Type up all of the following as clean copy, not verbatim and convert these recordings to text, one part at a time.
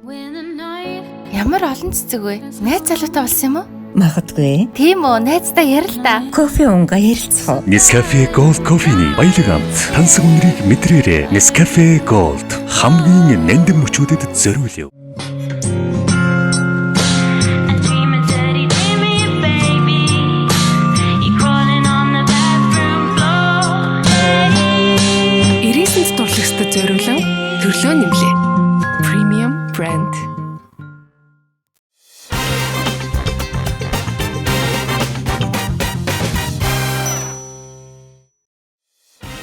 Ямар олон цэцэг вэ? Найз залуутай болсон юм уу? Магадгүй. Тийм үү, найзтай ярил та. Кофе унга ярилцах. Nescafe Gold кофений баялаг амт тансаг үнэрийг мэдрээрэй. Nescafe Gold хамгийн нандин мөчүүдэд зориулъя. Ирээсэнд дурлагчдад зориулан төрлөө нэмлээ. Premium brand.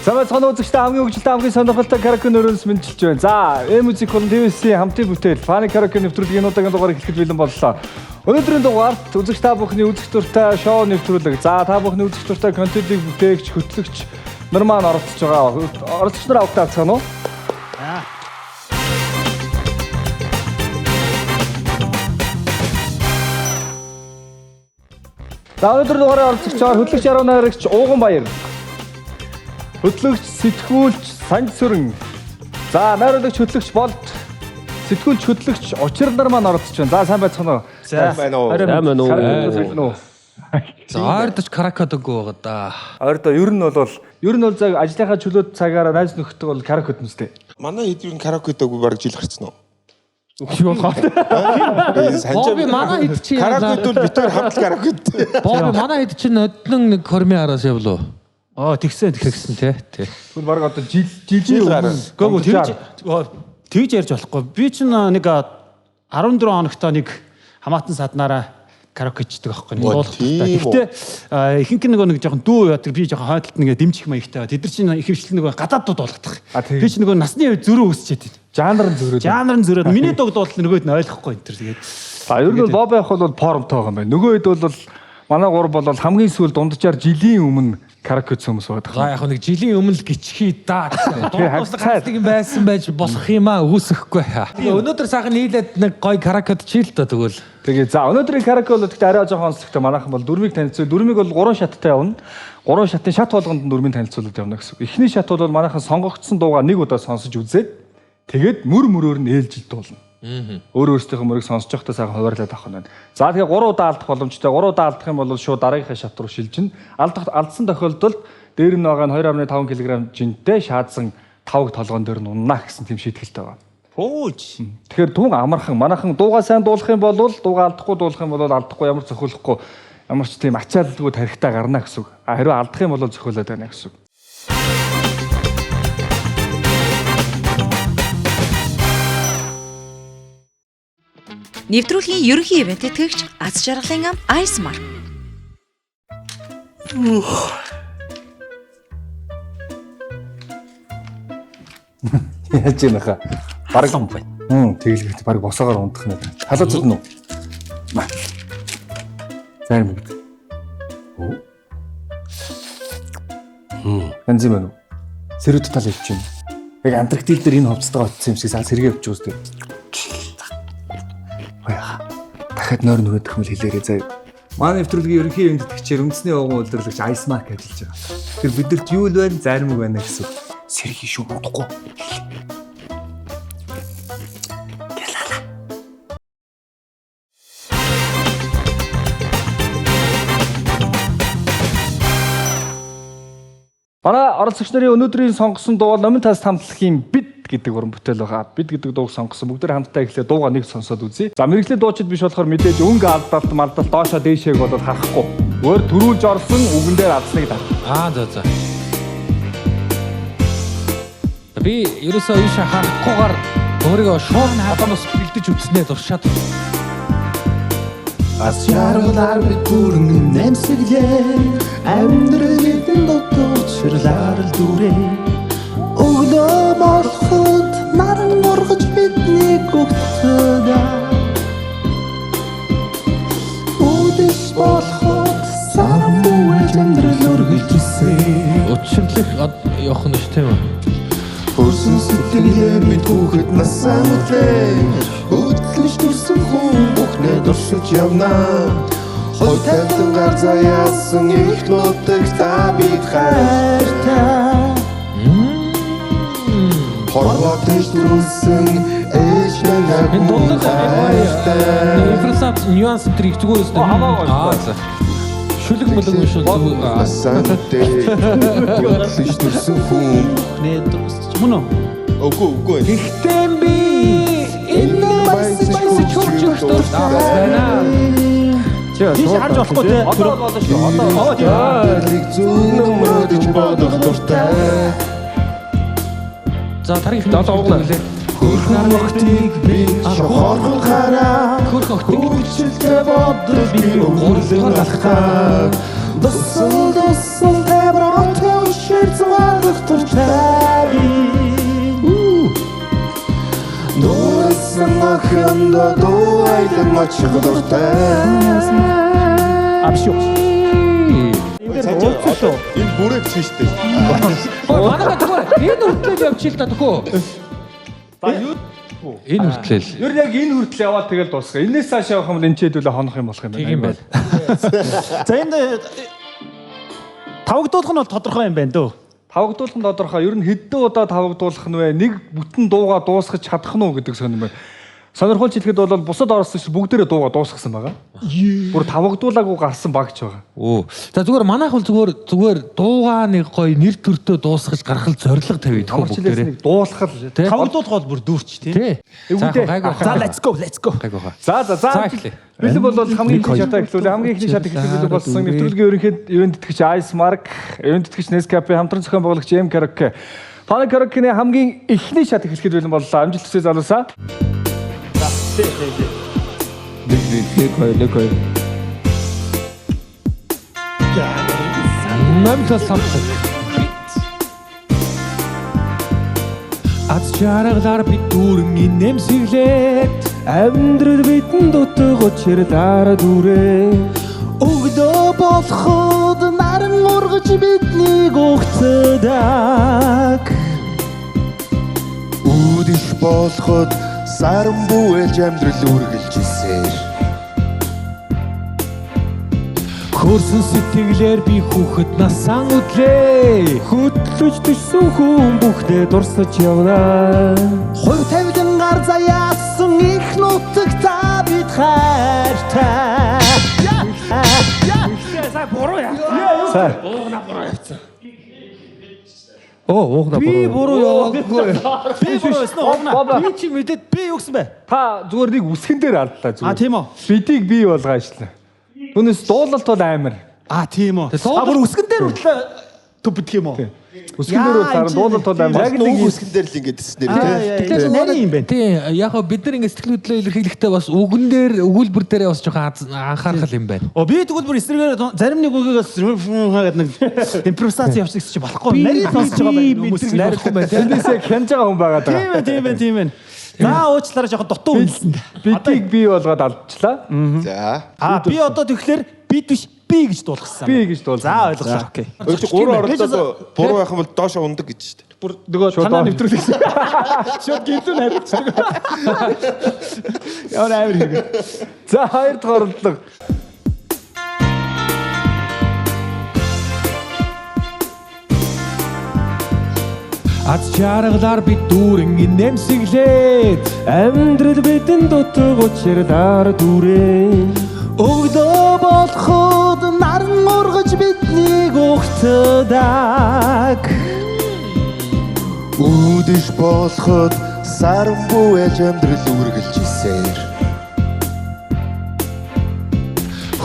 Самбай цаана үзэгчтэй хамгийн хөгжилтэй хамгийн сонирхолтой караоке нөрөөс мэдчилж байна. За, E-Music болон TVC-ийн хамтын бүтээл Funny Karaoke нэвтрүүлгийн удаагийн дугаар эхлэхэд бэлэн боллоо. Өнөөдрийн дугаарт үзэгч та бүхний үзэгч дуртай шоу нэвтрүүлэг. За, та бүхний үзэгч дуртай контентыг бүтээгч, хөтлөгч нар маань оролцож байгаа. Оролцогч нар автаацгаана уу? За, өнөөдрийн дугаараа оролцогч хөтлөгч 18-агч Ууган Баяр. Хөтлөгч, сэтгүүлч, Санж Сүрэн. За, найруулагч, хөтлөгч Болд. Сэтгүүлч, хөтлөгч, учир нар маань оролцож байна. За, сайн байцгаана уу? За, байна уу? За, ойрдож каракод өгөө байгаа да. ойрдоо ер нь бол цаг ажлынхаа чөлөөт цагаараа найз нөхдөг бол караоке хөтнөстэй. Манай хэд юу караоке дээгүй баг жил гарцсан уу? Юу болох вэ? Бобби манай хэд чи Караоке дүүл битээр хамт караоке. Бобби манай хэд чи өдлөн нэг хормын араас явлаа. Тэгсэн тий. Түн баг одоо жилийн өмнө. Гэхдээ тэгж ярьж болохгүй. Би чинь нэг 14 хоногт нэг хамаатан саднараа караокечдэг аахгүй нэг. Гэхдээ ихэнх нэг жоохон дүү яадаг би жоохон хойдолт нэг дэмжих маягтай. Тэд нар чинь ихэвчлэн нэг гадаадууд болгодог. Би чинь нэг насны үед зөрөө үсчээд байна. Жанр нь зөрөөд. Миний дугд бол нөгөөд нь ойлгохгүй энэ төр тэгээд. Ер нь бол Боб явах бол формтой байгаа юм байна. Нөгөө хэд бол манай гур бол хамгийн сүүл дунджаар жилийн өмнө караоке хүмүүс байдаг. За яг нэг жилийн өмнө л гिचхий да. Дуусах юм байсан байж болох юм аа үүсэхгүй. Тэгээ өнөөдөр сайхан нийлээд нэг гоё караокед чийл та тэгвэл. Тэгээ за өнөөдрийн караоке бол гэхдээ арай жоохон онцлогтой. Манайхан бол дөрмийг танилцуул. Дөрмийг бол 3 шаттай явна. 3 шатын шат болгонд дөрмийг танилцуулаад явна гэсэн. Эхний шат бол манайхан сонгогдсон дуугаа нэг удаа сонсож үзээд тэгээд мөрөөр нь ээлжилт болно. Өөр өөрсдийнхөө мөрийг сонсож явахдаа сайхан хуваарлаад авах нь байна. За тэгээ 3 удаа алдах боломжтой. 3 удаа алдах юм бол шууд дараагийнхаа шат руу шилжинэ. Алдсан тохиолдолд дээр нь байгаа нь 2.5 кг жинтэй шаадсан 5 толгоон дээр нь уннаа гэсэн тийм шийтгэлтэй байна. Пууж. Тэгэхээр түн амархан манайхан дуугаа сайн дуулах юм бол дуугаа алдахгүй дуулах юм бол алдахгүй ямар зохиолохгүй ямар ч тийм ачааллгүй тарихтаа гарна гэсэн үг. Хэрвээ алдах юм бол зохиолоод байна гэсэн үг. Нэвтрүүлгийн ерөнхий ивент тэтгэгч аз жаргалын ам Icemark. Яаж юм хаа? Бараг юм байна. Тэгэлгээд бараг босоогоор ундах нь. Халууцд нь уу? Сайн мэгд. Янз юм уу? Сэрүүд тал явж байна. Яг Антарктик дээр энэ хувцастайгаа очсон юм шиг сэргээ явж үздэг. Дахиад нойр нөгөөх юм хэлээрээ заяа. Манай нэвтрүүлгийн ерөнхий ивент тэтгэгчээр үндэсний ууган удирдлагч Icemark ажиллаж байгаа. Тэр бидэрт юу л байна, зарим байна гэсэн. Сэрхий шүү бодохгүй. Манай оролцогч нарын өнөөдрийн сонгосон дуу бол Номын тас хамтлагийн бид гэдэг уран бүтээл байгаа. Бид гэдэг дууг сонгосон. Бүгдээр хамтдаа ихлэ дуугаа нэг сонсоод үзье. За мэрэгжлийн дуучид биш болохоор мэдээж өнгө алдалт малдалт доошоо дээшээг болоод харахгүй. Өөр төрүүлж орсон үгэн дээр алдсныг даа. За. Би ерөөсөө ийшээ харахгүйгээр өөрийгөө шууд хадамаас бэлдэж үзснээр дуршаад. Аз жаргалаар бид бүрэн нэмсэглээ амьдралын дотоочрлаар л дүрээ өглөө болоход наран моргож бидний гүгтдэ үдэс болоход сармуул амьдрал өргөлжсэй Өчрлөх явах нь шүү тийм үү? Хөрсөн сэтгэлээ бид хүүхэд насаа мэтлээ хөдлөж төрсөн хүн бүхнээ дурсаж явнаа Хой тайлан гар заяасан их нутаг та бид хайртай Хорвоо тэжтрүүлсэн ээж энэ дундад инфрасад нюанс трик зүгээр өстэй. За. Шүлэг мөлөг биш үү? Хөдлөж төрсөн хүн Нэ дурсч мөн үү? Үгүй. Ихтэн би энэ байсаж хурж байна. Тийш харж болохгүй те. Одоо болно шүү. Одоо Яалиг зүүн мөрөдөж бодох дуртай. За тарих 7 углаа. Хөрхөн охтыг би шохорхон хараа. Хөрх охтыг Хүчилтэй бодож би өвөрлөн алхаа. Дусан тэбротэн шир зугаалах дуртай. Нуурсан охин доо айдан очих дуртай. Абшуу. Энэ бүрээ чи штэ. Манайха зүгээр энэ хүртэл явчих л та төхөө. За юу Энэ хүртэл. Ер нь яг энэ хүртэл яваад тэгэл дуусгая. Энээс цааш явах юм бол энэ ч хэдүүлээ хонох юм болох юм байна. Тийм байл. За энд тавагдуулах нь бол тодорхой юм байна дөө. Тавагдуулах нь тодорхой. Ер нь хэдэн удаа тавагдуулах нь вэ? Нэг бүтэн дуугаа дуусгаж чадах нь уу гэдэг сонирм байна. Сонирхолж хэлэхэд бол бусад оролцогч бүгдээрээ дуугаа дуусгасан байгаа. Бүр тавагдуулаагүй гарсан багч байгаа. Оо. За зүгээр манайх бол зүгээр дуугаа нэг гоё нэр төртөө дуусгаж гаргах зорилго тавьдаг хөө бүгдээрээ. Дуулах л тий. Тавагдуулах бол бүр дүүрч тий. За let's go. За. Бэлэн бол хамгийн их шатаа эхлүүлээ. Хамгийн ихний шат эхлүүлээ болсон нэвтрүүлгийн ерөнхийд ивент тэтгэгч Ice Mark, ивент тэтгэгч Nescafe хамтран зохион байгуулагч M Karaoke. Пана Karaoke-ний хамгийн ихний шат эхлэхэд бэлэн боллоо. Амжилт хүсье залуусаа. Нэг. Намтал самсаг. Аз чаргалаар бид дүүрэн нэмсэглээд Амьдрал бидэн дутаг учир дараа дүрээ Өгдөө болоход наран ургаж биднийг угтдаг. Үдэш болоход саран бүэлж амьдрал үргэлж ирсээр. хөрсөн сэтгэлээр би хүүхэд насаа үдлээ. Хөдлөж төссөн хүн бүхнээ дурсаж явна. Хувь тавилан гар заяасан их нутаг та бид хайртай. Би буруу яваагүй. Би буруу байсан уу? Би чи мэдээд би юу гэсэн бэ? Та зүгээр нэг үсгэн дээр алдлаа зүгээр. Тийм үү? Бидийг бий болгоо ажиллаа. Түүнээс дуулалт бол амар. Тийм үү? Бүр үсгэн дээр хүртэл төвдөх юм уу? Үсгэн дээр бол харин дуулалт бол амар. Яг нэг үсгэн дээр л ингэж теснэр Тэгэхээр нарийн юм байна. Тийм яг бид нар ингэ сэтгэл хөдлөлөө илэрхийлэхдээ бас үгэн дээр өгүүлбэр дээрээ бас жоохон анхаарах юм байна. Би тэгвэл бүр эсрэгээр зарим нэг үгийг бас гэдэг нэг импровизац явуулчих гэж болохгүй. Нарийн сонсож байгаа хүмүүс найруулсан байна. Тэндээс яг хянаж байгаа хүн байгаа даа. Тийм байна. За уучлаарай жоохон дутуу үнэлсэн. Бидийг бий болгоод алдчихлаа. За. Би одоо тэгэхээр бид биш би гэж дуулгасан. Би гэж дуулсан. За ойлголоо. Окей. Гурван оролцоод буруу байх юм бол доошоо ундаг гэж шүү дээ. Бүр нөгөө танаа нэвтрүүлсэн. Шууд гинтэн харилцдаг. Ямар амар хэрэг. За хоёр дахь оролдлого. Аз чаргалаар бид дүүрэн нэмсэглээд Амьдрал бидэн дутаг учир дараа дүрээ Өгдөө болоход наран ургаж биднийг угтдаг. Үдэш болоход саран бүэлж амьдрал үргэлж ирсээр.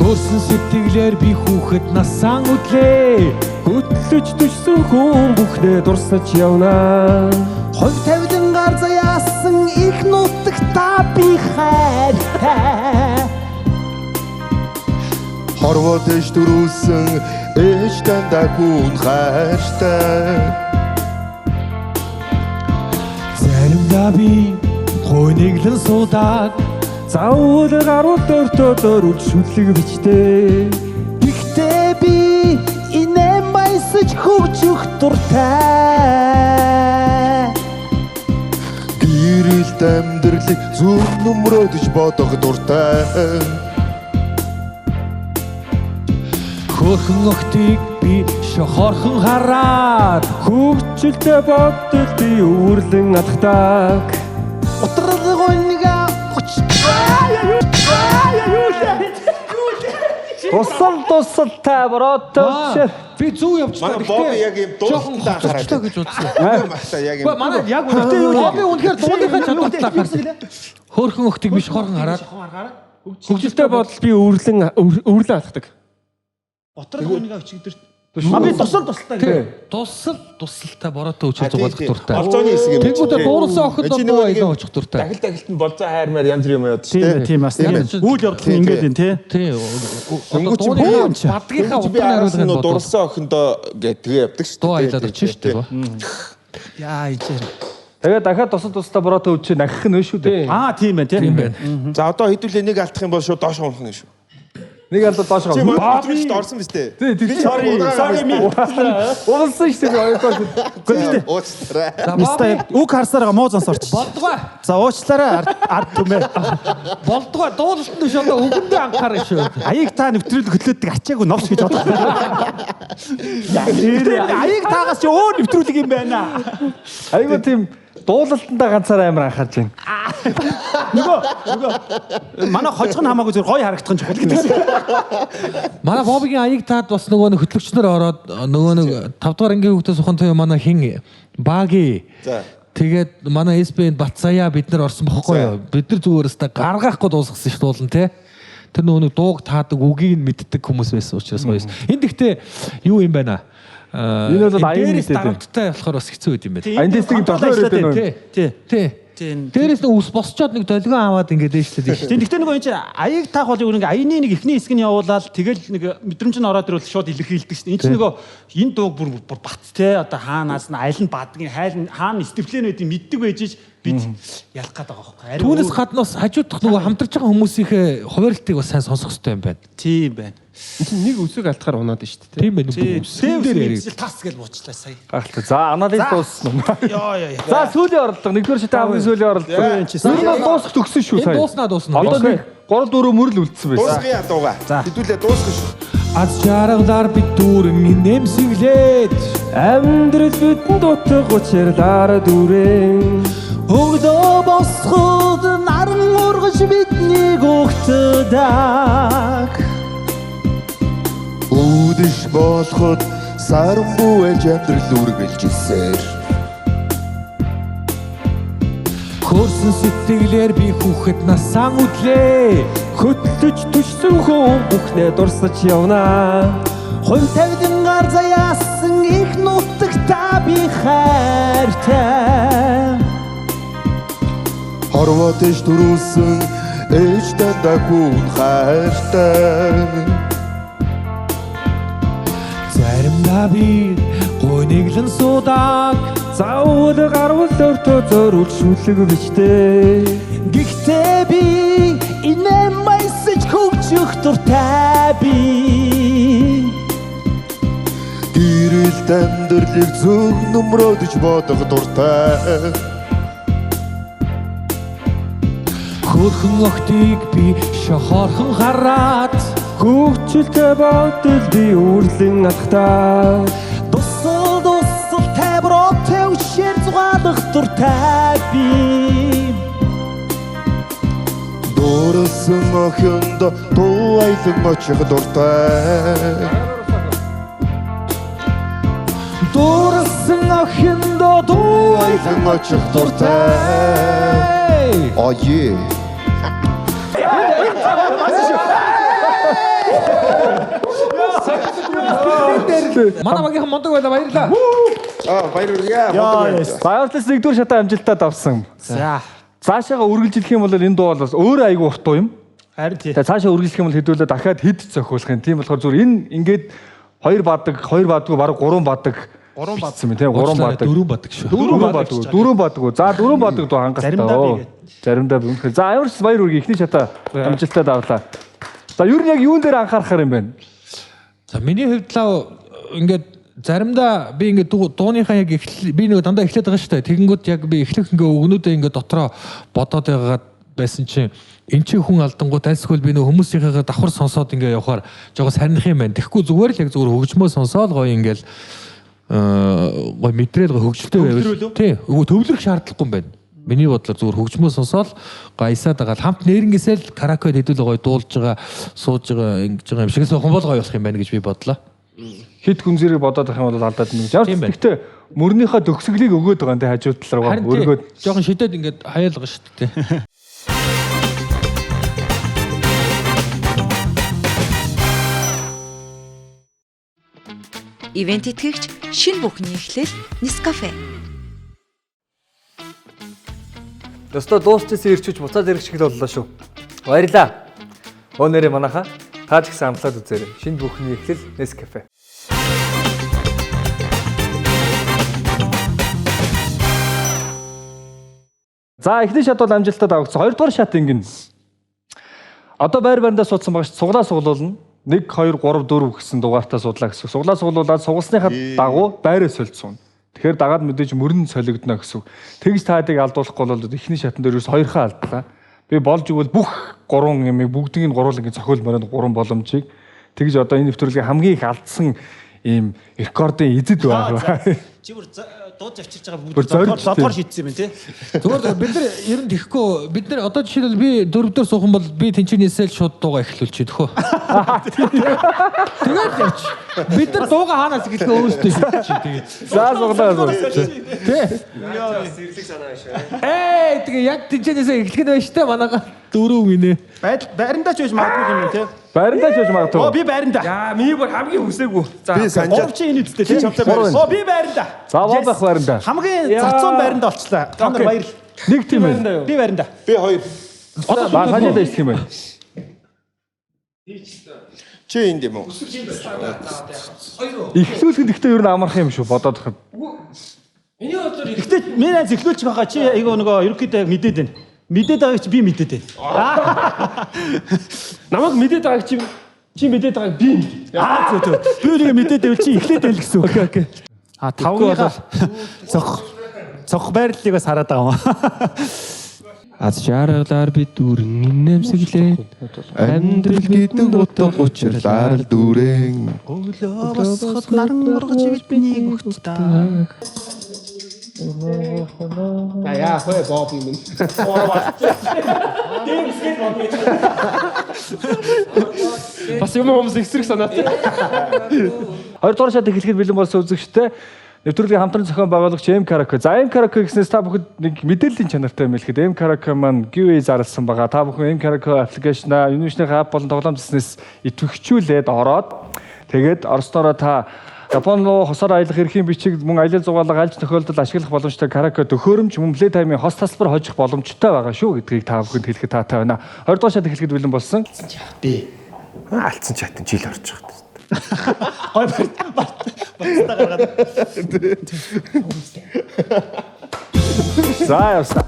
хөрсөн сэтгэлээр би хүүхэд насаа үдлээ. Хөдлөж төссөн хүн бүхнээ дурсаж явна. Хувь тавилан гар заяасан их нутаг та би хайртай. Хорвоо дэш дөрүүлсэн ээж дандаа хүн хайртай. Заримдаа би хойныглан суудаг. Заавал гаруй дөртөөр үлшүлэг бичтэй. Гэхдээ би инэм баясаж хөвжөх дуртай. Гэрэлт амьдралыг зүг нөмрөөдөж бодох дуртай. Хөрхөн охтыг би шохорхон хараад Хөвгчлээ бодол би өвөрлөн алхдаг. Утралгын Тусалтай бороотой. Би зүг явчихлаа. Манай Боби яг юм дуустал хараад гэж бодсон. Махта яг юм. Манай яг үнэхээр үнэхээр дууныхаа чадвартай харсан. Хөөрхөн өхтөг биш хорхон хараад. Хөгжилтэй бодол би өврлэн алхдаг. Готрол хүнийг өчигдөр. Би тусалтай гэх. Тусалтай бороотой өчиг зугаалах дуртай. Болзооны хэсэг юм. Тэгвэл дуурсан охид одоо аялаа очих дуртай. Дахилтын болзоо хайрмаар янз бүр юм яад шүү дээ. Тийм бас. Үйл явдал нь ингээд энэ тий. Бадгийнхаа утгаар хариулгын бодвол дурлсан охиндоо тэгээ явдаг шүү дээ. дуу аялаад очих шүү дээ. Яа ичээр. Тэгээд дахиад тусалтай бороотой үчи нахих нь шүү дээ. Тийм байна тий. Тийм байна. За одоо хэдүүлээ нэг алдах юм бол шууд доош унах нь шүү. Нэг алдаа доош гоо. Баатрч орсон биз дээ. Тий. Sorry ми. Уулсан шүү дээ. Гэхдээ Уучлаарай. Мистай үг харсараа муу зан сорч. Болдгоо. За уучлаарай ард түмээ. Болдгоо дуулалт нь шондоо өгөндөө анхаарах шүү. Аяг та нэвтрүүлэг хөтлөөдөг ачаагүй новш гэж бодлоо. Аяг таагаас ч өөр нэвтрүүлэг юм байна. Айгуу тийм дуулалтандаа ганцаараа амар анхаарч байна. Нөгөө манай хожих нь хамаагүй зөв гоё харагдах нь чухал гэдэг. Манай Бобигийн аяг таад бас нөгөө нэг хөтлөгчнөр ороод нөгөө нэг 5 дугаар ангийн хүүхдээс ухаан туяа манай хин Баги. Тэгээд манай СБ-нд Батцаяа бид нар орсон бохгүй юу? Бид нар зүгээрээс та гаргахгүй дуусгасан шүү дуулан те. Тэр нөгөө нэг дууг таадаг үгийг нь мэддэг хүмүүс байсан учраас гоёс. Энд гэхдээ юу юм байна? Энэ бол аян мэдээ. Дарамттай болохоор бас хэцүү байд юм байна. Аян дэстиг долоо ирээд байна. Тий. Дээрээс нь ус босчоод нэг долгион аваад ингээд дэвшлээд тийм. Гэхдээ нөгөө энэ чинь аяг таах бол нэг аяны нэг ихний хэсэг нь явуулаад тэгэл нэг мэдрэмж нь ороод ирвэл шууд илэрхийлдэг шин. Энэ чинь нөгөө энэ дууг бүр бат те одоо хаанаас нь айл нь бадгийн хайл нь хаана степлэн байдгийг мэддэг байж бид ялах гээд байгаа байхгүй. Түүнээс гаднаас хажуудах нөгөө хамтарч байгаа хүмүүсийнхээ хуваарилтыг бас сайн сонсох хэрэгтэй юм байна. Тийм байна. Энд чинь нэг үсэг алдахаар унаад нь шүү дээ. Тийм байна. Үсгэн дээр яриг. Тас гэж буучлаа сая. Гахалтай. За анализ дууссан. Йоо. За сүүлийн оролдлого. Нэгдүгээр шатаа хамгийн сүүлийн оролдлого. Энэ дуусах төгсөн шүү сая. Дуусна. Одоо нэг 3-4 мөрөл үлдсэн байсан. Дуусгая дууга. Хэдүүлээ дуусгах шүү. Аз жаргалаар бид дүүрэн нэмсэглээд Амьдрал бидэнд утга учирлаар дүрэн Өгдөө босход наран ургаж биднийг өгтөдөг Үдэш болоход саран бүэж амьдрал үргэлж ирсээр хөрсөн сэтгэлээр би хүүхэд насаан үдлээ. Хөтлөж төшсөн хүн бүхнээ дурсаж явна. Хонь тавилан гар заяасан их нутагта би хайртай Хорвотэж төрүүлсэн ээж дандаа хүн хайртай Заримдаа би гойныглан суудаг. Заавал гарвал өртөө зөрүүл шүлэг бичтэй. Гэхдээ би энэ мессеж хөгжих дуртай би Гэрэлт амьдралыг зөв нөмрөөдөж бодох дуртай Хөөрхөн охтыг би шохорхон хараад Хөвчлөлтэй бодол би үрлэн алхтаа. Дусал тавроотой ушээр зугаалах дуртай би Дуурсан охинд дуу аялан очих дуртай Дуурсан охинд дуу аялан очих дуртай Ое манай багийнхан мондог байла баярлаа. Баярлалаа. Баярлалаа нэгдүгээр шатаа амжилтад авсан. За Цаашаага үргэлжлэх юм бол энэ дуу бол өөр айгүй утуу юм. харин тий Тэгээ цаашаа үргэлжлэх юм бол хэдүүлээ дахиад хэд зохиулах юм. Тийм болохоор зүгээр энэ ингээд 2 бадгүй бараг 3 бадаг. 3 бадсан юм тийм 3 бадаг. 4 бадаг шүү. 4 бадаг. За 4 бадаг дуу хангалттай. Заримдаа би үнэхээр. За амарч баяр үргээ ихний шатаа амжилтад авлаа. За юу нэг юун дээр анхаарахаар юм бэ? За миний хувьд л ингээд заримдаа би ингээд дууныхаа яг би нэг дандаа эхлээд байгаа шүү дээ. Тэгэнгүүт яг би эхлэх ингээ өгнүүдээ ингээ дотроо бодоод байгаад байсан чинь эн чинь хүн алдангууд альсгүй би нэг хүмүүсийнхээ давхар сонсоод ингээ явахаар жоо сарних юм байна. Тэгэхгүй зүгээр л яг зүгээр хөгжмөө сонсоод гоё ингээл гоё мэдрэл гоё хөгжилтэй байвал тий төвлөрөх шаардлагагүй юм байна. Миний бодлоор зүгээр хөгжмөө сонсоол гаясаад байгаа. Хамт нэрнгээсэл караокед хэдүүл гоё дуулж байгаа, сууж байгаа, ингэж байгаа юм шиг л хон бол гоё болох юм байна гэж би бодлоо. Хэд хүн зэрэг бодоод байх юм бол алдаад нэг. Гэхдээ мөрнийхөө төгсгөлийг өгөөд байгаа нэ хажууд талраа өргөөд жоохон шидэд ингээд хаяалгаа шүү дээ. Ивент итгэгч шинэ бүхний эхлэл Nescafe. Өстө дуусчихсан ирчүүч буцаад ирэх шиг л боллоо шүү. Баярлаа. Өнөөдөр манайха таа ч гэсэн амлаад үзээрэй. Шинэ бүхний эхлэл Nescafe. За эхний шат бол амжилттай давагдсан. Хоёрдугаар шат ингэн. Одоо байр байрандаа суудсан багш суглаа суглуулна. 1 2 3 4 гэсэн дугаартаа судлаа гэсэн. Суглаа суглуулаад сугалсныхаа дагуу байраа солилцсон. Тэгэхээр дагаад мэдээж мөрөн солигдно гэсэн. Тэгж таадыг алдуулахгүй бол эхний шатан дээр ерөөс хоёрхоо алдлаа. Би болж игэл бүх 3 ямыг бүгдийг нь гуруулангийн цохиул мөрөнд 3 боломжийг тэгж одоо энэ нэвтрүүлгийн хамгийн их алдсан ийм рекордын эзэд байгаа. Чи бүр дууд авчирч байгаа бүгд дотор шийдсэн юм тий. Зүгээр бид нар ер нь тэхгүй бид нар одоо жишээлбэл би дөрөвдөр суухан бол би тэнцэнээсээ л шууд дууга эхлүүлчих төхөө. Тэгээд явч. Бид нар дууга хаанаас эхлэхээ өөрсдөө шийдчих тэгээд. За суглаа. Тий. Сэрлэг санаа шүү. Тэгээ яг тэнцэнээсээ эхлэх нь байж таа манайга 4 гинэ. Байрандаа ч байж магадгүй юм тий. Байрандаа ч байж магадгүй. Би байрандаа. Яа, миний бүр хамгийн хүсээгүй. За. Би санджаа. Чи энэ үстэй тий. Би байрандаа. За вообах байрандаа. Хамгийн зарцуун байранд олчлаа. Та нар баяр. Нэг тийм ээ. Би байрандаа. Би 2. Одоо ханиад ичдэг юм байна. Чи энд юм уу? Ихлүүлэх нь гэхдээ ер нь амарх юм шүү бодоод хахад. Миний бодлоор ихтэй миний найз ихлүүлчих байгаа чи айгаа нөгөө ерөөхдөө мэдээд байна. Мэдээд байгааг чи би мэдээд байна. Намайг мэдээд байгааг чи мэдээд байгааг би мэдээ. Зөв. Би нэг мэдээд байвал чи эхлээд байл гэсэн үг. Окей. Тавгийнхаа цох байрлалыг бас хараад байгаа юм. Аз жаргалаар би дүүрэн нэмсэглээ. Амьдрал гэдэг утга учирлаар л дүүрэн. Өглөө босоход наран ургаж бидний өгт та. Яа, хөө боб юм. Бас юм хүмүүс экстрэг санаатай. Хоёрдугаар шат эхлэхэд бэлэн болсон үзэгчтэй нэвтрүүлгийн хамтран зохион байгуулагч M Karaoke. За M Karaoke гэснээс та бүхэд нэг мэдээллийн чанартай юм хэлэхэд M Karaoke маань giveaway зарласан байгаа. Та бүхэн M Karaoke аппликейшнаа Univision хаб болон тоглоом дэснээс идэвхжүүлээд ороод тэгээд орсноороо та Япон руу хосоор аялах эрхийн бичиг мөн аялал зугаалга аль ч тохиолдолд ашиглах боломжтой Karaoke төхөөрөмж мөн плей таймын хос тасалбар хожих боломжтой байгаа шүү гэдгийг та бүхэнд хэлэхэд таатай байна. 20 дугаар шат эхлэхэд бэлэн болсон. Би алдсан чатан жил орж байгаа. Хой бартаа гаргаад. За явсан.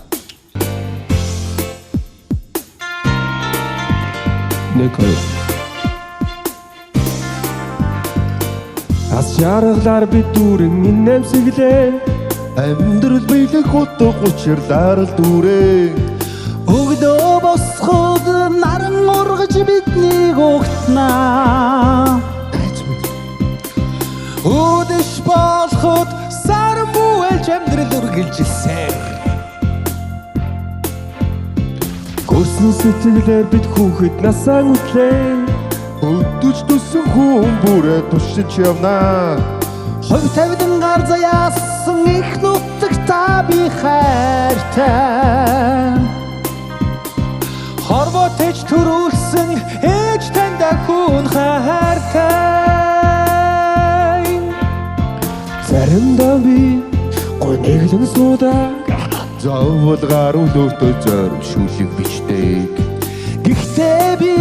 Нэг Аз жаргалаар би дүүрэн нэмсэглээ. Амьдрал биелэх утга учирлаар л дүүрэн. Өглөө босоход наран ургаж бидний өгтнаа. Өдөш болоход саран бүэлж амьдрал үргэлжилсэн. Гөрсөн сэтгэлээр бид хүүхэд насаа нүтлээ. Өдөж төсөн хүн бүрээ тушиж явнаа. Хов тавдан гар заяасан их нутаг та би хайртай. Хорвоо тэж төрүүлсэн ээж танда хүн хайртай. Заримдаа би гонэглэн суудаа. Заавал гаруй лөөтөө зоримшүүлэг бичдэг. Гэхдээ би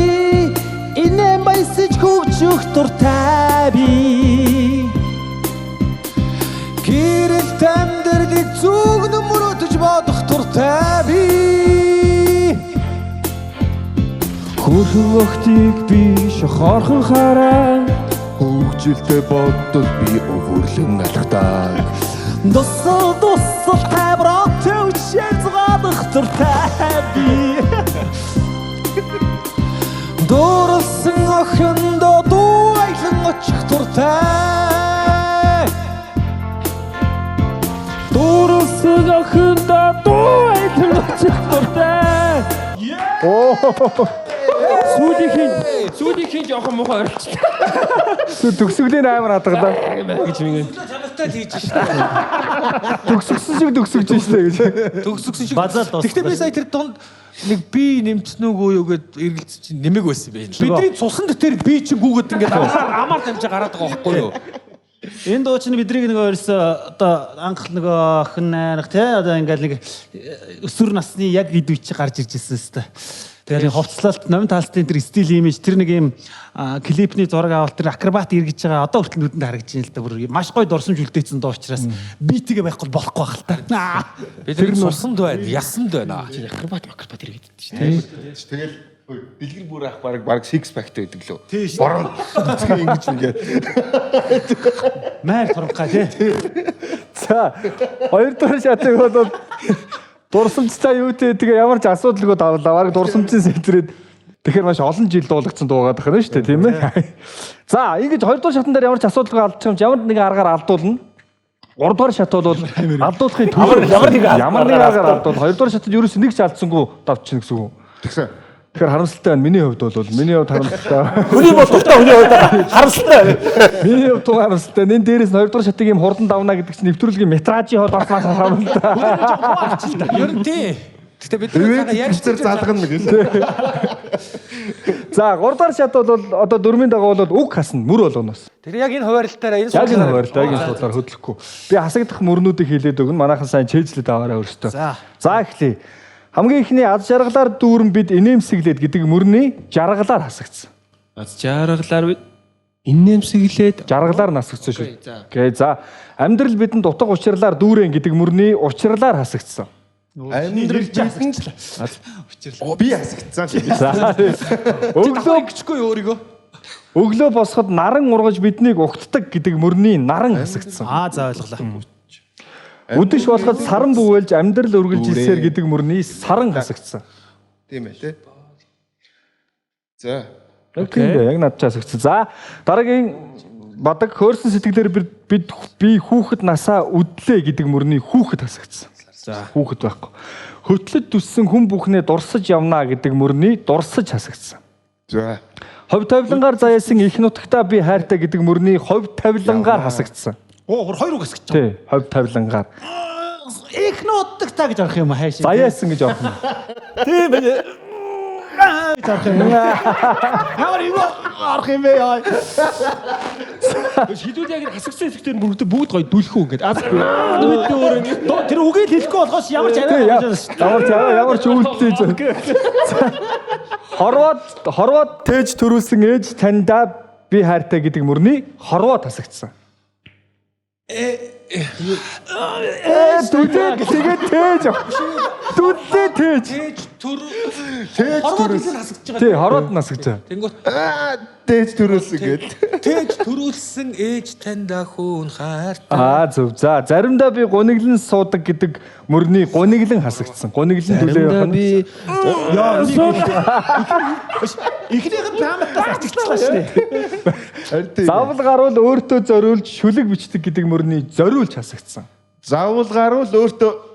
энэ мессеж хөгжих дуртай би. Гэрэл тандрлыг зүгнэн мөрөдөж бодох дуртай би. Хөрхөн охтыг би шохорхон хараа. Хөгжилтэй бодол би өвөрлөн алхдаг. Дусал хайбраа төвчэн згаадах дуртай би. Дуурсан охиндоо дуу айлан очих дуртай. Дуурсан охиндоо дуу айлан очих дуртай. Сүүлийнхийн жоохон муухай орилчлаа. Төгсгөлийн амар хадгалаа. Гэж минь. Чанартай тэгж шүү. Төгсгсөн шиг төгсөж штэ гэж. Төгсгсөн шиг. Базаад дуусна. Гэхдээ би сая тэр донд нэг би нэмцнүүгөө юу гэд эргэлзэж чинь нэмэг байсан юм байна. Бидний цусан дээр би чинь гүгэд ингээд амаар дамжаа гараад байгаа байхгүй юу? Энэ дуу чинь бидний нэг өөрөөсөө одоо анх нөгөө охин найрах тий одоо ингээд нэг өсвөр насны яг эд үе чи гарч ирж ирсэн хэвээр. Тэгээд хувцлалт номын таалтын тэр стил имиж тэр нэг юм клипний зураг авалт тэр акробат эргэж байгаа одоо хүртэл нүдэнд харагдаж байна л да бүр маш гоё дурсамж үлдээсэн дуу учраас битгээ байхгүй болохгүй байх л та. Бид тэр цусанд байна, ясанд байна. Акробат эргээд дээ шүү. Тэгэл бэлгэр бүр ах баг 6 pack байдаг лөө. Борон ингэж ингээд. Маяг турхаа тий. За хоёрдугаар шатыг бол дурсамжтай юу те тэгээ ямар ч асуудалгүй давлаа. Бараг дурсамжийн сэтрээд тэгэхээр маш олон жил дуулагдсан дуугаад байна шүү дээ тийм ээ. За ингэж хоёрдугаар шатан дээр ямар ч асуудалгүй алдчих юм ямар нэг аргаар алдуулна. Гуравдугаар шат бол алдуулахын төлөв ямар нэг аргаар алдуул. Хоёрдугаар шатад ерөөс нэг ч алдсангүй давчихна гэсэн үг. Тэгсэн. Тэгэхээр харамсалтай байна. Миний хувьд бол миний хувьд харамсалтай. Хүний бол дуртай хүний хувьд харамсалтай байна. Миний хувьд харамсалтай. Нэн дээрээс нь хоёрдугаар шатыг юм хурдан давна гэдэг чинь нэвтрүүлгийн метражийн хол бас маш харамсалтай. Ер нь тий. Гэтэ бид нар яг зэрэг залгана гэж. За 3 дахь шат бол одоо дөрмийн дагуу бол үг хасна мөр болгоноос. Тэр яг энэ хуваарлалтаараа энэ яг энэ хуваарлалтаа яг энэ судлаар хөдлөхгүй. Би хасагдах мөрнүүдийг хэлээд өгнө. Манайхан сайн чэйжлээд аваараа өөртөө. За эхлэе. Хамгийн ихний аз жаргалаар дүүрэн бид инээмсэглээд гэдэг мөрний жаргалаар хасагдсан. Аз жаргалаар бид инээмсэглээд жаргалаар насгдсан шүү. Окей. За амьдрал бидэнд утга учирлаар дүүрэн гэдэг мөрний учирлаар хасагдсан. Амьдрал бидэнд би хасагдсан шүү. Өглөө гिचгүй өөрийгөө. Өглөө босоход наран ургаж биднийг угтдаг гэдэг мөрний наран хасагдсан. За ойлголоо. Үдэш болоход саран бүвэлж амьдрал үргэлжилсээр гэдэг мөрний саран хасагдсан. Тийм ээ тий. За. Окей. Яг надчаас хасагдсан. За дараагийн бадаг хөөрсөн сэтгэлээр би хүүхэд насаа үдлээ гэдэг мөрний хүүхэд хасагдсан. За хүүхэд байхгүй. Хөтлөд төссөн хүн бүхнээ дурсаж явнаа гэдэг мөрний дурсаж хасагдсан. За. Ховь тавилангаар заяасан их нутагтаа би хайртай гэдэг мөрний ховь тавилангаар хасагдсан. Хоёр үг хэсгэж байгаа. Тий, ховь тавилангаар. Их нутагтаа гэж арах юм хайшаа. Заяасан гэж арах юм. Тийм ээ. Ямар юм арах юм бэ яа. хідүүд яг хасагсан хэсгээр бүгд гоё дүлхүү ингээд. Тэр үгийг хэлэхгүй болохоос ямар ч ямар ч үйлдэлж. Хорвоод тээж төрүүлсэн ээж таньдаа би хайртай гэдэг мөрний хорвоо тасагдсан. Тэгээд тээж. Дүлээ тээж. Хорвоод л хасагдж байгаа. Тий, хорвоод насагч. Тэнгүүт тээж төрүүлсэн гээд. Тээж төрүүлсэн ээж таньда хүүн хайртай. Зөв. За, заримдаа би гуниглан суудаг гэдэг мөрний гуниглан хасагдсан. Гуниглан дүлээ байх нь. Ихнийх нь памятаас ачигчлаа шнэ. Завл гаруул өөртөө зориулж шүлэг бичдэг гэдэг мөрний зориулж хасагдсан. Завл гаруул өөртөө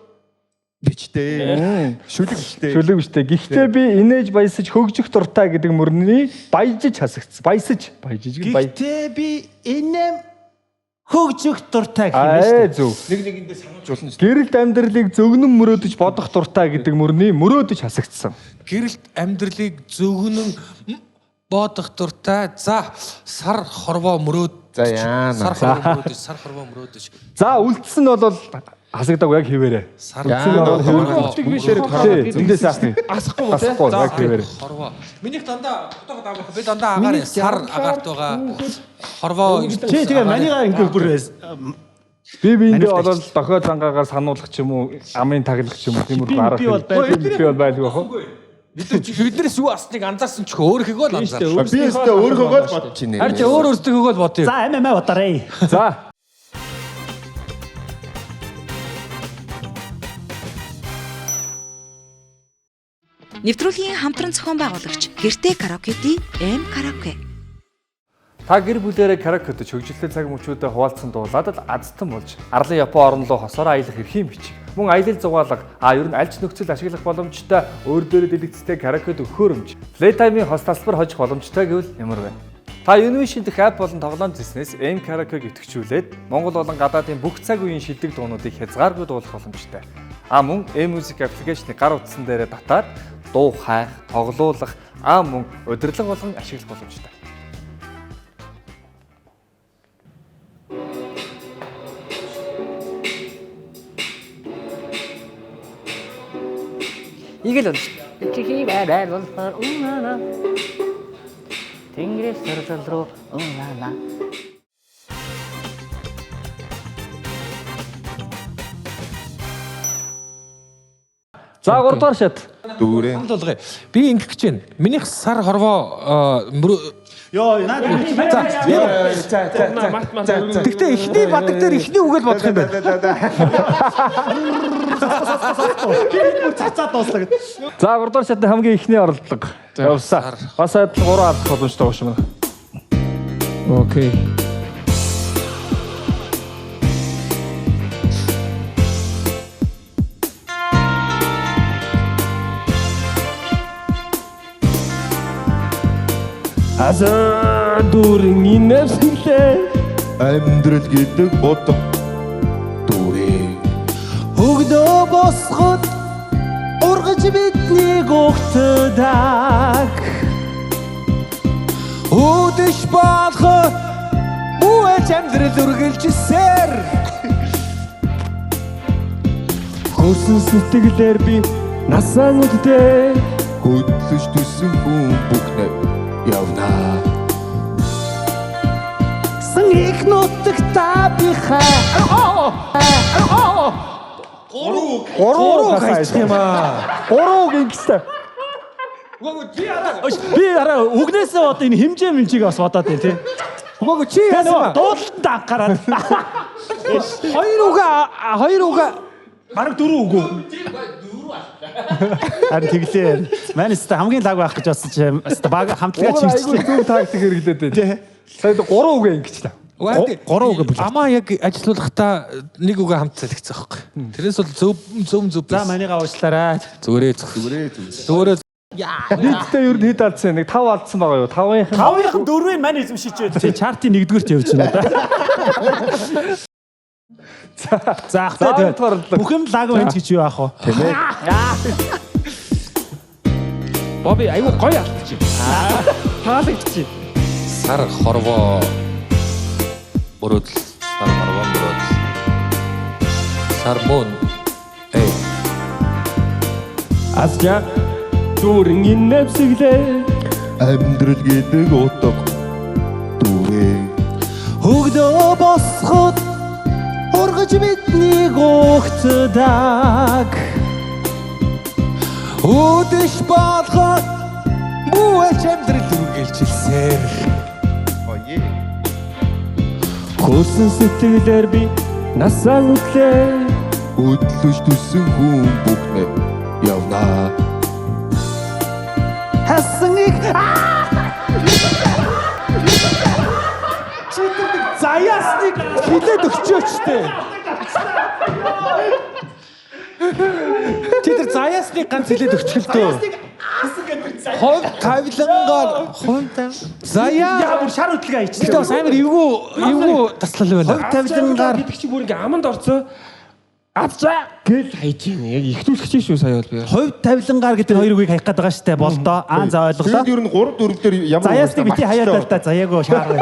бичтэй. Шүлэг бичтэй. Гэхдээ би инээж баясаж хөгжих дуртай гэдэг мөрний баяжж хасагдсан. Баясаж. Гэхдээ би инэм хөгжих дуртай гэх юм байна шүү. Нэг нэгэндээ сануулж болно. Гэрэлт амьдралыг зөгнөн мөрөөдөж бодох дуртай гэдэг мөрний мөрөөдөж хасагдсан. Гэрэлт амьдралыг зөгнөн бодох дуртай. За сар хорвоо мөрөөд. За яана. Сар хорвоо мөрөөдөж. За үлдсэн нь бол хасагдаг яг хэвээрээ. Эндээс асахгүй яг хэвээрээ. Хорвоо. Минийх дандаа утга давах. Би дандаа агаар сар агаарт байгаа. Хорвоо. Чи тэгээ манийгаа ингэ бүр би биэндээ бол дохио зангаагаар сануулгах ч юм уу, амын таглах ч юм уу тиймэрхүү арга. Би бол байлгүй бах. Биднээс юу асныг анзаарсан ч өөрийнхөө л анзаарсан. Би өөртөө өөргөөгөө л бодож байна. Харин өөртөө л бодъё. За амаа бодоорой. За. Нэвтрүүлгийн хамтран зохион байгуулагч Гэртээ караоке-ди М караоке. Та гэр бүлээрээ караокед хөгжөлтэй цаг мөчүүдэд хуваалцсан дуулаад л азтан болж арлын Япон орн руу хосоор аялах эрхийн бичиг. Мөн аялал зугаалга ер нь аль ч нөхцөл ашиглах боломжтой өөр дөөрэ дэлгэцтэй караокед өгөхөөрөмж. Playtime-ийн хос талбар хожих боломжтой гэвэл ямар вэ? Та Univision дэх апп болон тоглоом зэснээс M Karaoke идэвхжүүлээд Монгол болон гадаадын бүх цаг үеийн шилдэг дуунуудыг хязгааргүй дуулах боломжтой. Мөн M-Music аппликейшнийг гар утсан дээрээ татаад дуу хайх, тоглоулах, мөн удирдлага болгон ашиглах боломжтой. 이게 чих이 바랄 원서 우라라 땡그레 서로서로 우라라 За 3 дугаар шат. Дүүрээ. Хамтлагаа. Би ингэх гэж байна. Минийх сар хорвоо Йоо, наад за. Тэгтээ эхний бадаг дээр эхний үгэл бодох юм байна. цацаад дууслаа гэдэг. За 3 дугаар шатны хамгийн ихний оролдлого явсаа. Бас адил 3 алдах боломжтой байгаа шүү. Окей. Азаа дүүрэн инэвсгэлээ Амьдрал гэдэг бодо дүүрээ. Хөгдөө босход ургаж бидний гогтдаг Үдэш баалхо бүэж амьдрал үргэлжсээр Хөөсөн сэтгэлээр би насаа нүдтэй Хөдлөж төсөн хүн бүхнээ явнаа. Сан их нутагта би Гурав хайчих юм аа. Гурав гинхтэй. Би хараа үгнээсээ одоо энэ хэмжээ мэлжиг бас бодоод байна тий. Угаагүй чи яасан? Дуулалтанд анхаарал. Хоёр уга Бараг 4 үгүй. Харин тэглээ. Манайста хамгийн лаг байх гэж болсон чи баг хамтлагаа чивчлээ. Зөв тактик хэрэглээд байна. Сая 3 үг ингэчлээ. 3 үг бүл. Амаа яг ажиллуулахдаа нэг үг хамт салгицсан байхгүй. Тэрээс бол зөв. За манийгаа уучлаарай. Зүгээрээ. Нийтдээ ер нь хэд алдсан? Нэг 5 алдсан байгаа юу? 5-ын 4-ийн мань эзэм шийдэж байна. Чартын 1-р явж байна да. За тэгээд бүх юм лаг байна гэж юу аах вэ? Тийм ээ. Бобби айгу гоё алдчих. Таалагдчих. Сар хорвоо мөрөдл сар мөн Асja дүүрэн инэвсгэлээ Амьдрал гэдэг утга дүүрээ. Хөгдөө босход ургаж бидний гогтдаг Үдэш баалход бүэж амьдрал үргэлжилсээр Хөөсөн сэтгэлээр би насаа нүдлээ Хөдлөж төсөн хүн бүхнээ явнаа. Хасан их Заяасныг хилээд өгчөөчтэй. Чи тэр заяасныг ганц хилээд өгчихлөө. Хов тавилангаар заяа яа бүр шар хөдлөгөө ичсэн. Тэгтээ бас амар эвгүй таслал байна. Хов тавилангаар гэдэг чи бүр ингээ аманд орцоо. Авчаа гэл хайчих юм. Яг ихтүүлчих шүү сая бол би. Хов тавилангаар гэдэг хоёр үгийг хаях гээд байгаа штэ болдоо. За ойлголоо. Тэр ер нь 3 4 дээр ямар заяасныг бити хаяад л та заяагүй шааргай.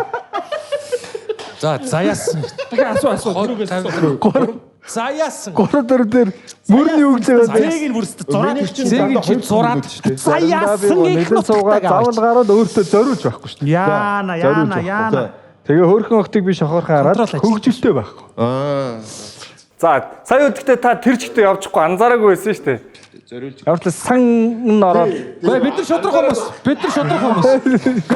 За заяасан. Дахиад асуу. Заяасан. 3 4 дээр мөрний үг зэвэ. Зээг нь бүрст 6 зээг чи зураад заяасан их нутгаа заавал гараад өөртөө зориулж байхгүй шүү дээ. Яана. Тэгээ хөөрхөн охтыг би шохорхон хараад хөгжилтэй байхгүй. За сая өдөртөө та тэр чигтээ явчихгүй анзаараагүй байсан шүү дээ. Зориулж. Явтлаа сан нь ороод. Гэхдээ бид нар шодрох хүмүүс.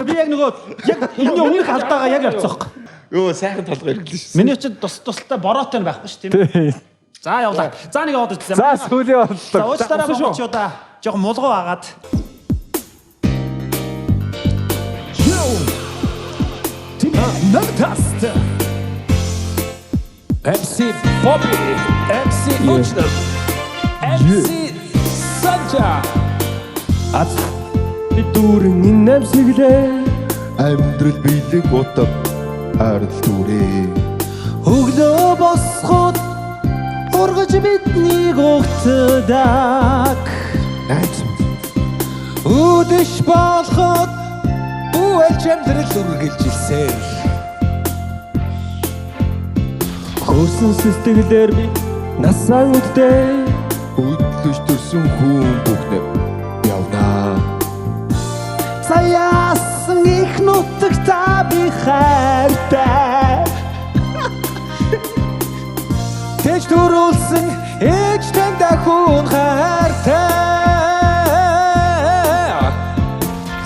Би яг нөгөө яг энэ өмнөх алдаагаа яг явцгаахгүй. Йоо сайхан толгой хэрэглэн шүү. Миний очид тустай бороотой байхгүй шүү тийм. За явлаа. За нэг яваад үзье. За сүүлийн бодлоо. За уучлаарай монголчуудаа. Жохон мулгуу агаад. Fantastic. MC Bobby, MC Uchnam, MC Sanja. Би дүүрэн инэмсэглээ амьдрал биелэг утав ард дүүрээ Өглөө босход ургаж бидний гогтдаг. Үдэш болоход бүэлж амьдрал үргэлжилсээр хөрсөн сэтгэлээр би насаа үддээ хөдлөж төрсөн хүн бүхнээ явнаа саяасан их нутаг та би хайртай Тэж төрүүлсэн ээж танд хүн хайртай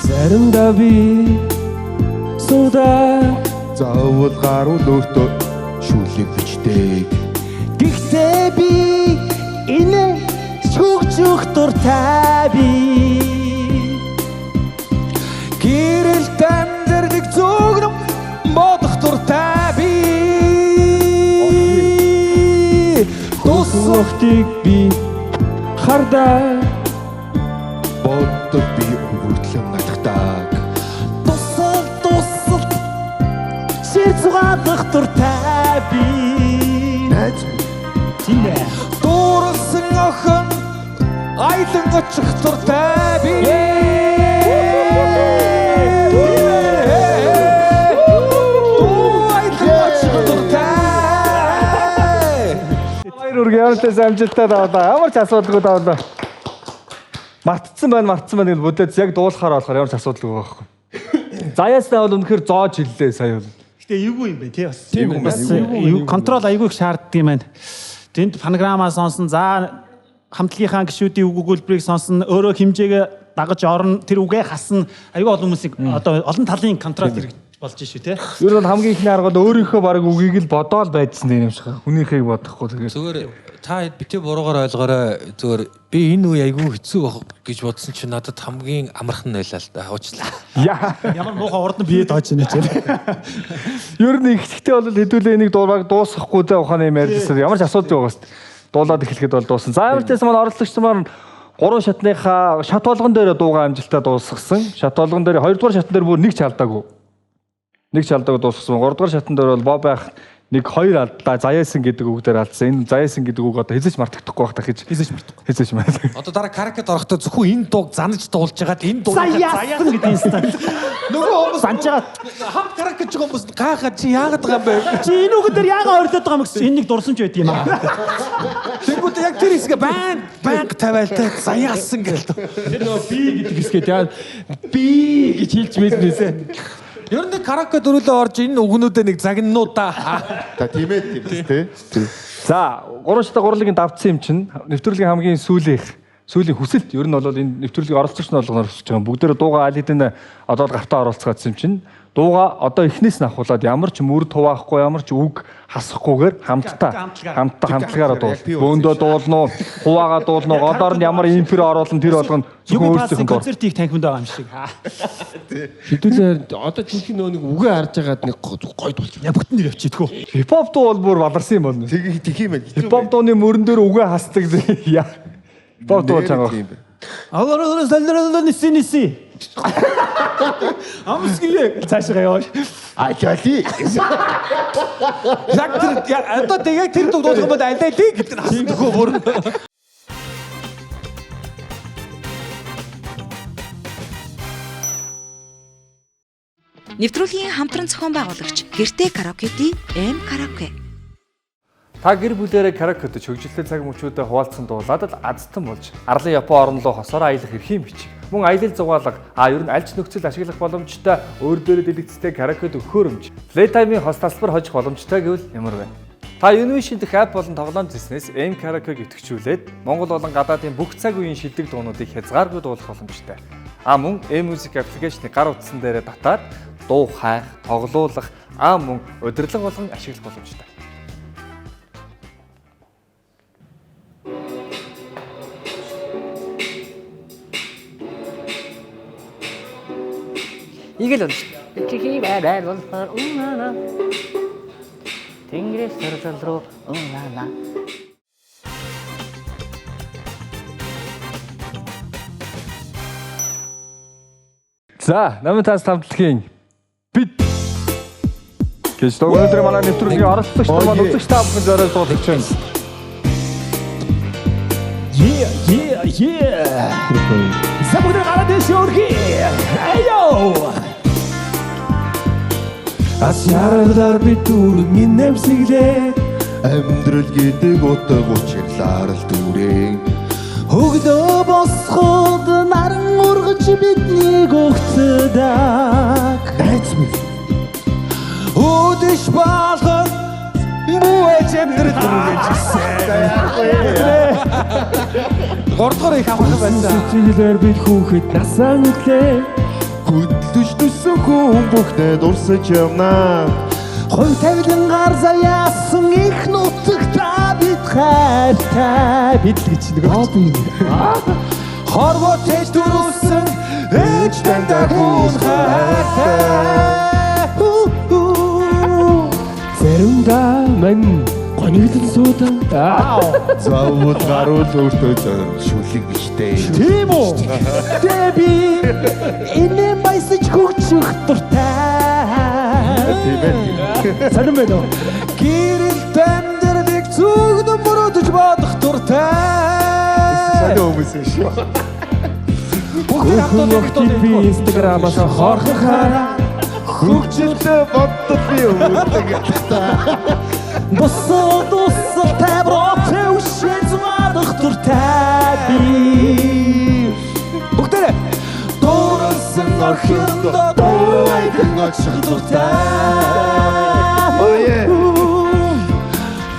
заримдаа би суудаа заавал гаруул өөртөө шүлэглэжтэй Гэхдээ би энэ шүгжих дуртай би Гэрэлт амьдралыг зүгнэм бодох дуртай би Тусахтыг би хардаа боддог би өвөртлөн натагтаг Тусал шир зугаадах дуртай би найз Тинэ дуурсан охин айлан очих дуртай би Үрг ямартай амжилттай давлаа. Ямар ч асуудалгүй давлаа. Мартцсан байна гэж бодоод яг дуулахаар болохоор ямар ч асуудалгүй байхгүй. Заяаснаа бол үнэхээр зоож хэллээ сая бол. Гэтэ эвгүй юм байна тий бас. Тийм контрол айгүй их шаарддаг юм байна. Тэнд фонограмма сонсон за хамтлагийнхаа гишүүдийн үг өгүүлбэрийг сонсон өөрөө хэмжээгээ дагаж орно тэр үгээ хасна айгүй олон хүмүүсийг одоо олон талын контрол хэрэгж болж шүү тий. Ер нь хамгийн ихний арга бол өөрийнхөө баг үгийг л бодоол байдсан юм шиг. Хүнийхээ бодохгүй тэгээд. Зүгээр та битээ буруугаар ойлгоорой. Зүгээр би энэ үе айгүй хэцүү байх гэж бодсон чинь надад хамгийн амархан байлаа л да. Уучлаа. Ямар муухай урд нь бие доож байна ч. Ер нь ихтэй бол хэдүүлээ энийг дуурайг дуусгахгүй зэ ухааны юм ярьжсэн. Ямар ч асуудал байгаа шүү дээ. Дуулаад эхлэхэд бол дууссан. За ямарчээс маань оролцогч маань 3 шатныхаа шат болгон дээр дуугаа амжилттай дуусгасан. Шат болгон дээр 2 дугаар шатн дээр бүр нэг ч алдаагүй. Нэг ч алдаагүй дуусгасан. 3 дугаар шатн дээр бол Боб байх нэг 2 алдлаа. Заяасан гэдэг үг дээр алдсан. Энэ Заяасан гэдэг үг одоо хэзээ ч мартагдахгүй байх та гэж. Хэзээ ч мартахгүй. Одоо дараа каракет орохдоо зөвхөн энэ дууг занаж дуулж байгаад энэ дууг Заяасан гэдэг юм ста. Нөгөө хүмүүс санжаад хам каракет ч хүмүүс гайхаад чи яагаад байгаа юм бэ? Чи энэ үг дээр яагаад ойрлоод байгаа юм гэсэн энэ нэг дурсамж байд юм аа. Тэгвэл яг тэр хэсгээ банк тавиалтай Заяасан гээл. Тэр нөгөө би гэдэг хэсгээд яа би гэж хэлж мэднэсэ. Ер нь караоке дөрүлөө орж энэ үгнүүдээ нэг загнануудаа. Та тийм тий. За 3 шатаа 3 лигийн давцсан юм чинь нэвтрүүлгийн хамгийн сүүлийн хүсэлт ер нь бол энэ нэвтрүүлгийн оролцогч нь болгоноор хүсэж байгаа. Бүгдээрээ дуугаа аль хэдийн одоо гартаа оруулцгаадсан юм чинь дуугаа одоо эхнээс нь авахуулаад ямар ч мөрд хуваахгүй ямар ч үг хасахгүйгээр хамтлагаараа дуул. Бөөндөө дуулна уу, хуваагаа дуулна уу, одоор нь ямар импер оруулна тэр болгоно зөвхөн өөрсдийнх нь концертийг танхимд байгаа юм шиг. Хэдүүлээ одоо жинхэнэ нөгөө нэг үгээ харж байгаад нэг гой дуулчих. Бүтэн нэр явчихдгүү. Хипхоп дуу бол бүр баларсан юм байна. Тих юм байна. Хипхоп дууны мөрөн дээр үгээ хасдаг яа. Хипхоп дуу чанга. Алараа саллараа ниси. Амсгий цаашгаа яваа. Ачаали. Яг тэр одоо яг тэр дуу дуулах юм бол алай лий гэдэг нь асуухгүй бүр. Нэвтрүүлгийн хамтран зохион байгуулагч Гэртээ караокети М караоке. Та гэр бүлээрээ караокед хөгжилтэй цаг мөчүүдэд хуваалцсан дуулаад л азтан болж арлын Япон орн руу хосороо аялах эрхийн бичиг. Мөн аялал зугаалга ер нь аль ч нөхцөл ашиглах боломжтой өөр дээрээ дэлгэцтэй караокед өгөхөөрөмж. Playtime-ийн хос тасалбар хожих боломжтой гэвэл ямар вэ? Та Univision дэх апп болон тоглоом зэснээс M караокег идэвхжүүлээд Монгол болон гадаадын бүх цаг үеийн шилдэг дуунуудыг хязгааргүй дуулах боломжтой. Мөн M-Music аппликейшнийг гар утсан дээрээ татаад дуу хайх, тоглоулах, мөн удирдлага болгон ашиглах боломжтой. 이게 런치. Чихи барай болохоор унана. Тэнгэрээс сарзал руу унана. За, намын тас хамтлагийн бид гэж өнөөдөр манай нэвтрүүлгийн оролцогч нар маань үзэгч та бүхэн зориулж дуулж байна. Самбар гараад шоурги. Айё. Асяралар би дүүргийн нэмсэглээ амьдрал гэдэг утга учирлаар л дүрэн Хөглөө босход наран ургаж биднийг өгцөдөг. That's me. Өдөш болгон бүэж амьдрал дүргэж. Гурдгаар их авах байсан. Сэтгэлээр бид хүүхэд насаа нүтлээ хөдлөж төсөн хүн бүхнээ дурсаж явнаа. Хой тавилан гар заяасан их нутагта бид хайртай бид л гэж нэг хорвоо теж дөрөсөн ээж дандаа хүн хайртай Заримдаа мань гонигдэн суудан заавал гаруул өөртөө шүлэг бичтэй. тийм үү тэби энэ майсч хөгжих дуртай Тийм ээ. санам байна уу гэрэл тэмдэрлэг зүгнэн мөрөдөж бодох дуртай Санаа өмсөн шүү. бүгд автомобилд би инстаграмаас хорхон хараа Хөгжилтэй боддол би өвдөг. Босоо таброт ушиж мадах дуртай би бүгдээ дуурсан орхинд дууйг очих дуртай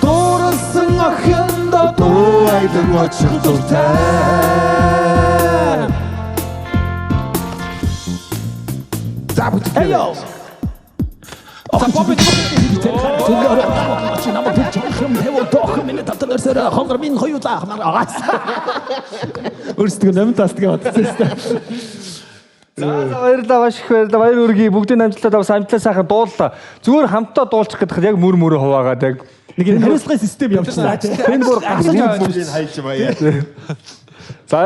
дуурсан орхинд дууйг очих дуртай Hey yo! Өөрсдөө намд тастгаа бодсон. За баярлалаа маш их баярлалаа. Баяр үргээ бүгдийн амжилтад авсан амжилтаа сайхан дууллаа. Зүгээр хамтаа дуулчих гэдэг яг мөр мөрөө хуваагаад яг нэг хариуцлагын систем явуулсан. энэ бүр гарч хайж маяа. За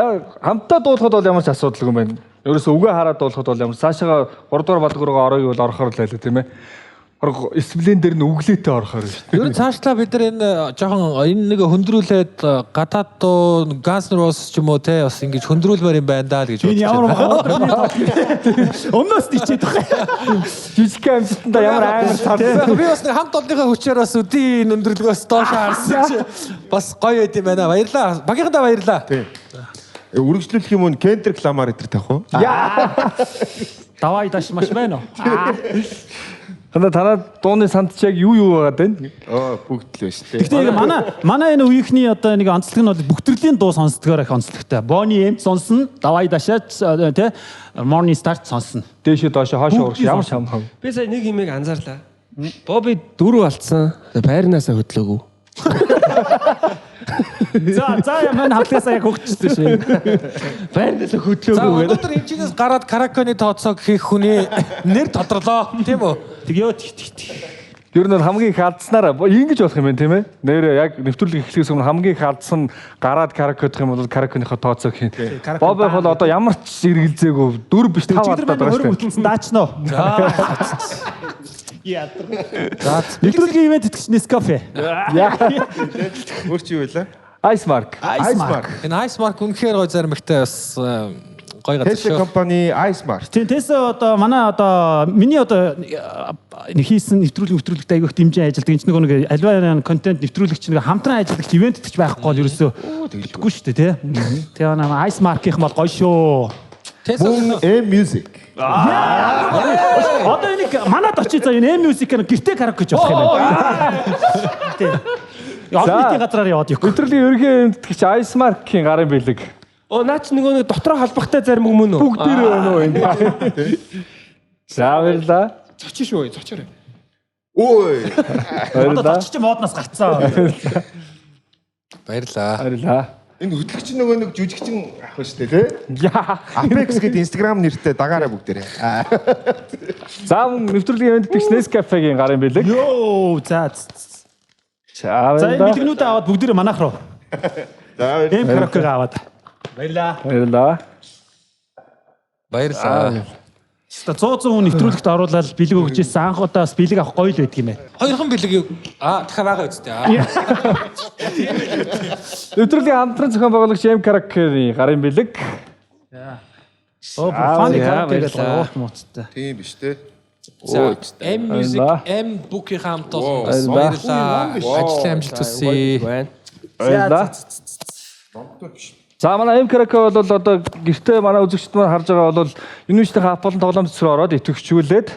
хамтаа дуулахад бол ямар ч асуудалгүй юм байна. Ерөөсөө үгээ хараад дуулахад бол ямар цаашаа 3 дугаар балг руугаа ороё бол орохоор л байлаа тийм ээ. Дисциплин дээр нь өглөөтэй орохоор шүү дээ. Ер нь цаашлаа бид нар энэ жоохон энэ нэг хөндрүүлээд гадаад дуу Guns N' Roses ч юм уу те бас ингэж хөндрүүлмээр юм байна даа л гэж бодож байна. Өмнөөс тийчээд байгаа. Жижиг амжилтанда ямар амар царсан. Би бас нэг хамт олонныхаа хүчээр бас үдийн өндөрлөгөөс доош харсан чи бас гоё байд юм байна. Баярлаа. Багийнхандаа баярлаа. Үргэлжлүүлэх юм уу? Кендрик Ламар эдэр тавих уу? Давай даш маш байна уу? Танаа дууны санд ч яг юу байгаад байна? Бүгд л байж тээ. Гэхдээ манай энэ үеийнхний одоо нэг онцлог нь бол бүх төрлийн дуу сонсдгоор их онцлогтой. Bonnie M сонсно, Давай дашаач тий Morning Start сонсно. Дээшээ доошоо хоошоо урагш ямар ч хамхав. Би сая нэг юмыг анзаарлаа. Бобби 4 алдсан. Байрнаасаа хөдлөөгүй. За ямар хавтгасаа яг хөгжсөн шээ. Байрнаасаа хөдлөөгүй. За өнөөдөр энэ чинээс гараад караконы тооцоог хийх хүний нэр тодрлоо. Тийм үү? Тэгё. Ер нь хамгийн их алдснараа ингэж болох юм байна тийм ээ. Нэр яг нэвтрүүлэг эхлэхээс өмнө хамгийн их алдсан гараад каракодох юм бол караконыхоо тооцоог хийн. Бобби бол одоо ямар ч эргэлзээгүй 4 биш 5 алдаад байгаа шүү дээ. Даачнаа. За. Нэвтрүүлгийн ивент итгэж Nescafe. Өөр чи юу вэ? Ice Mark. Энэ Ice Mark үнэхээр гоё заримхтай бас гоё гадаг шүү. Tesla компани Ice Mark. Тийм Tesla одоо манай одоо миний одоо хийсэн нэвтрүүлэгт аягүйх дэмжин ажилладаг. Энд нэг альва контент нэвтрүүлэгч нэг хамтран ажилладаг ивент итгэж байхгүй бол ерөөсөө итгэхгүй шүү дээ тий. Тэгээ манай Ice Mark-ийнх бол гоё шүү. Tesla M-Music. Одоо энийг манад очиж заа энэ M-Music-ээр гэртээ караоке гэж явах юм байна. Тийм. Яа газраар яваад явах. Нэвтрүүлгийн ерөнхий эндтгэж Ice Mark-ийн гарын бэлэг. Наач нөгөө нэг дотроо халбахтай зарим өмнө үү? Бүгд дээр байна уу энэ? За баярлаа. Цочиж шүү, цочоорой. Ой. Одоо очиж модноос гарцсан. Баярлаа. Баярлаа. Энэ хөтлөгч нөгөө нэг жүжигчин ах ба штэ тий. Яа. Apex гэдэг Instagram нэртэй дагаараа бүгдээрээ. За нэвтрүүлгийн энд тэгс Nescafe-гийн гарын бэлэг. Йоо за. За бэлгнүүдээ аваад бүгдээрээ манайх руу. За Karaoke аваад. Баярлаа. Баярлалаа. 100 хүн нэвтрүүлэгт оруулаад бэлэг өгч ирсэн. Анх удаа бас бэлэг авах гоё л байдаг юм байна. Хоёрхан бэлэг юу? Дахиад байгаа үстэй. Нэвтрүүлгийн хамтран зохион байгуулагч Karaoke-ийн гарын бэлэг. Фаны Karaoke гэдэг гоолт моцтой. Тийм биш те. За M Music M Book-ийн хамт олон баярлалаа. Ажлын амжилт хүсье. Баярлалаа. За манай Karaoke бол одоо гэртээ манай үзэгчд маань харж байгаа бол Union-ийн хапболын тоглоом цэцрүү ороод итгэвчүүлээд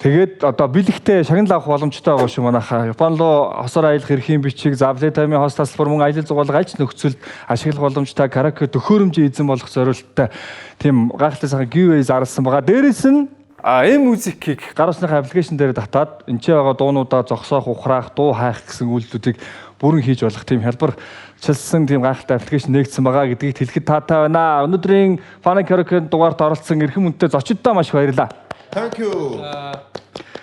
тэгээд одоо бэлэгтээ шагнал авах боломжтой байгаа шүү манайхаа. Япон руу хосоор аялах эрхийн бичиг, Playtime-ийн хост тасалбар мөн аялал зугаалга аль ч нөхцөлд ашиглах боломжтой Karaoke төхөөрөмжийн эзэн болох зорилттой тийм гайхалтай сайхан giveaway зарласан байгаа. Дээрээс нь M-Music-ийг гаруусныхаа аппликейшн дээр татаад энэ ч байгаа дуунуудаа зогсоох, ухраах, дуу хайх гэсэн үйлдэлүүдийг бүрэн хийж болох тийм хялбар чилсэн тийм гайхалтай аппликейшн нээгдсэн байгаа гэдгийг хэлэхэд таатай байна. Өнөөдрийн Fun Karaoke дугаарт оролцсон эрхэм хүнтэй зочдтой маш баярлалаа. Thank you.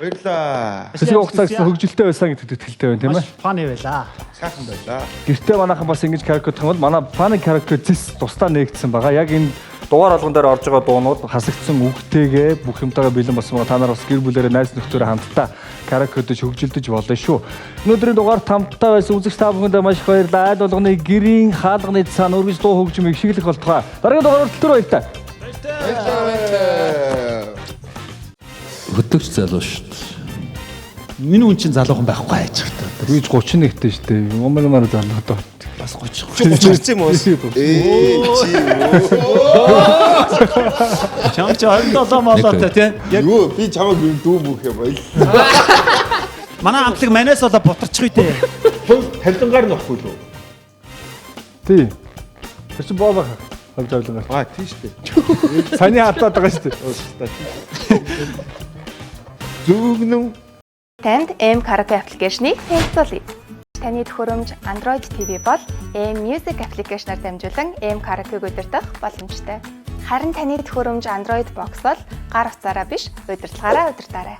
Баярлалаа. Хэсэг хугацаагч хөгжилтэй байсан гэдэгт итгэлтэй байна тийм ээ. Фаны байлаа. Сайхан байлаа. Гэртээ манайхан бас ингэж Karaoke гэх юм бол манай Fun Karaoke зис тусдаа нээгдсэн байгаа. Яг энэ дугаар алган дээр орж байгаа дуунууд хасагдсан үгтэйгээ бүх юмтайгаа бэлэн болсон байгаа. Та нар бас гэр бүлээрээ найз нөхдөөрөө хамтдаа Karaoke-д хөгжилдөж болно шүү. Өнөөдрийн дугаарт хамтдаа байсан үзэгч та бүхэндээ маш их баярлалаа. Аль болгоны гэрийн хаалганы цаана үргэлж дуу хөгжмийг шиглэх болтугай. Дараагийн дугаараар төлтөр баярлалаа. Баярлалаа. Хөтлөгч залуу шүү дээ. Миний хүн чинь залуухан байхгүй хайж байгаа. Үгүй 31-тэй шүү дээ. Умаар залуу доо. Бас 30 30 юм уу? Чи. Чам чи 27 молоотой тий. Юу би чамайг дүү бүөх юм байл. Манай амтлаг манаас болоо бутарчих үү дээ. Тавилангаар нь баггүй лөө. Тий. Тэр чинь боо баха. Тавилангаар. Аа тийш дээ. Саний хатаад байгаа шүү дээ. Зүгнэн Танд Karaoke аппликейшнийг танилцуулъя. Таны төхөөрөмж Android TV бол M-Music аппликейшнаар дамжуулан Karaoke-г удирдах боломжтой. Харин таны төхөөрөмж Android Box бол гар утсаараа биш, удирдлагаараа удирдаарай.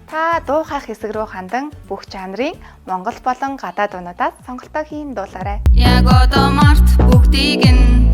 Та дуу хайх хэсэг рүү хандан бүх жанрын монгол болон гадаад дуунуудаас сонголтоо хийн дуулаарай. Яг одоо март бүгдийг нь